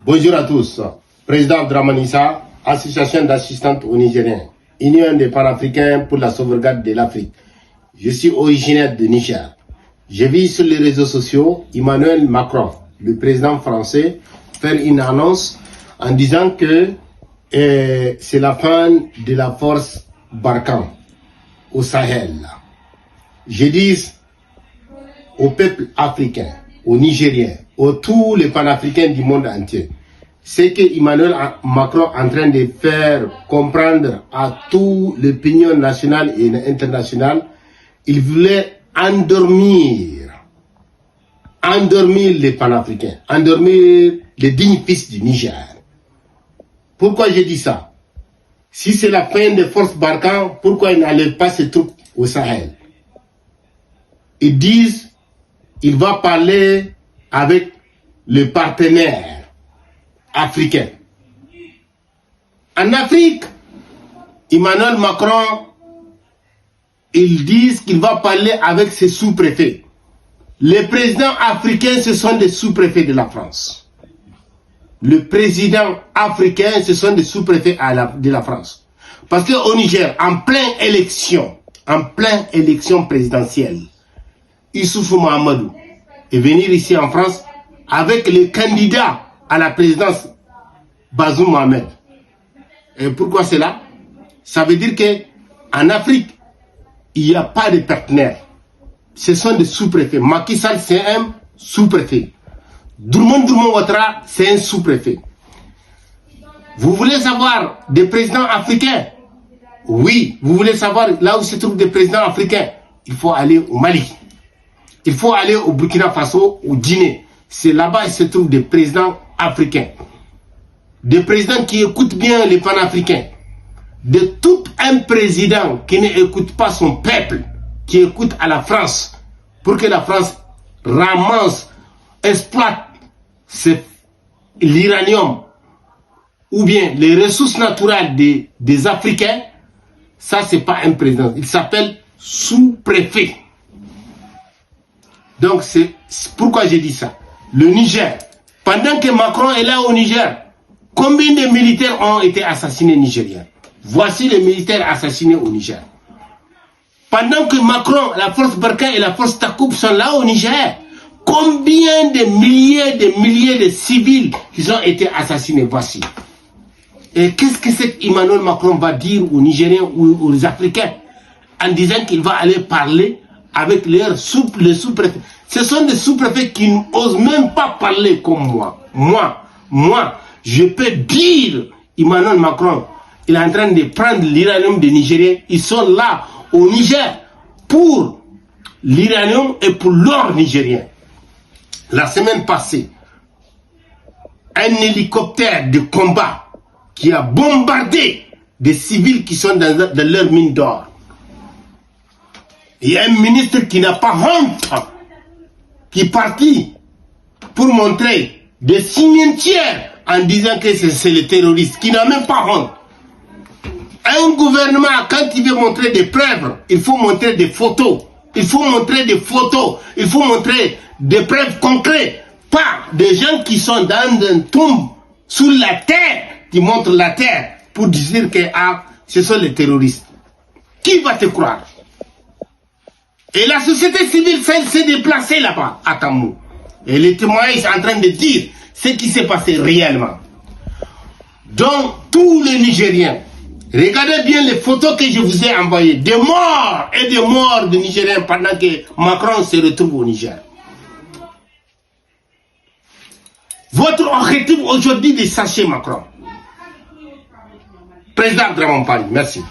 Bonjour à tous. Président Dramanissa, Association d'assistantes aux Nigériens, Union des panafricains pour la sauvegarde de l'Afrique. Je suis originaire de Niger. J'ai vu sur les réseaux sociaux Emmanuel Macron, le président français, faire une annonce en disant que c'est la fin de la force Barkhane au Sahel. Je dis au peuple africain, aux Nigériens, à tous les panafricains du monde entier, c'est que Emmanuel Macron est en train de faire comprendre à tout l'opinion nationale et internationale, il voulait endormir les panafricains, endormir les dignes fils du Niger. Pourquoi je dis ça? Si c'est la fin des forces Barkhane, pourquoi ils n'enlèvent pas ces troupes au Sahel? Ils disent il va parler avec les partenaires africains. En Afrique, Emmanuel Macron, ils disent qu'il va parler avec ses sous-préfets. Les présidents africains, ce sont des sous-préfets de la France. Le président africain, ce sont des sous-préfets de la France. Parce qu'au Niger, en pleine élection présidentielle, Issoufou Mahamadou est venu ici en France avec les candidats à la présidence Bazoum Mohamed. Et pourquoi cela? Ça veut dire qu'en Afrique, il n'y a pas de partenaires. Ce sont des sous-préfets. Macky Sall, c'est un sous-préfet. Drummond Ouattara, c'est un sous-préfet. Vous voulez savoir des présidents africains? Oui, vous voulez savoir là où se trouvent des présidents africains? Il faut aller au Mali. Il faut aller au Burkina Faso, au Guinée. C'est là-bas qu'il se trouvent des présidents africains. Des présidents qui écoutent bien les panafricains. De tout un président qui n'écoute pas son peuple, qui écoute à la France, pour que la France ramasse, exploite l'uranium ou bien les ressources naturelles des Africains, ça c'est pas un président. Il s'appelle sous-préfet. Donc c'est pourquoi j'ai dit ça. Le Niger, pendant que Macron est là au Niger, combien de militaires ont été assassinés nigériens? Voici les militaires assassinés au Niger. Pendant que Macron, la force Barkhane et la force Takoub sont là au Niger, combien de milliers de civils qui ont été assassinés? Voici. Et qu'est-ce que c'est qu'Emmanuel Macron va dire aux Nigériens ou aux Africains en disant qu'il va aller parler avec les sous-préfets? Ce sont des sous-préfets qui n'osent même pas parler comme moi. Moi, je peux dire, Emmanuel Macron, il est en train de prendre l'uranium des Nigériens. Ils sont là au Niger pour l'uranium et pour l'or nigérien. La semaine passée, un hélicoptère de combat qui a bombardé des civils qui sont dans leur mine d'or. Il y a un ministre qui n'a pas honte, qui est parti pour montrer des cimetières en disant que c'est les terroristes, qui n'a même pas honte. Un gouvernement, quand il veut montrer des preuves, il faut montrer des photos. Il faut montrer des photos. Il faut montrer des preuves concrètes. Pas des gens qui sont dans une tombe sous la terre, qui montrent la terre pour dire que ce sont les terroristes. Qui va te croire? Et la société civile s'est déplacée là-bas, à Tamou. Et les témoignages sont en train de dire ce qui s'est passé réellement. Donc, tous les Nigériens, regardez bien les photos que je vous ai envoyées, des morts et des morts de Nigériens pendant que Macron se retrouve au Niger. Votre objectif aujourd'hui de sacher Macron. Président Draman Pani, merci.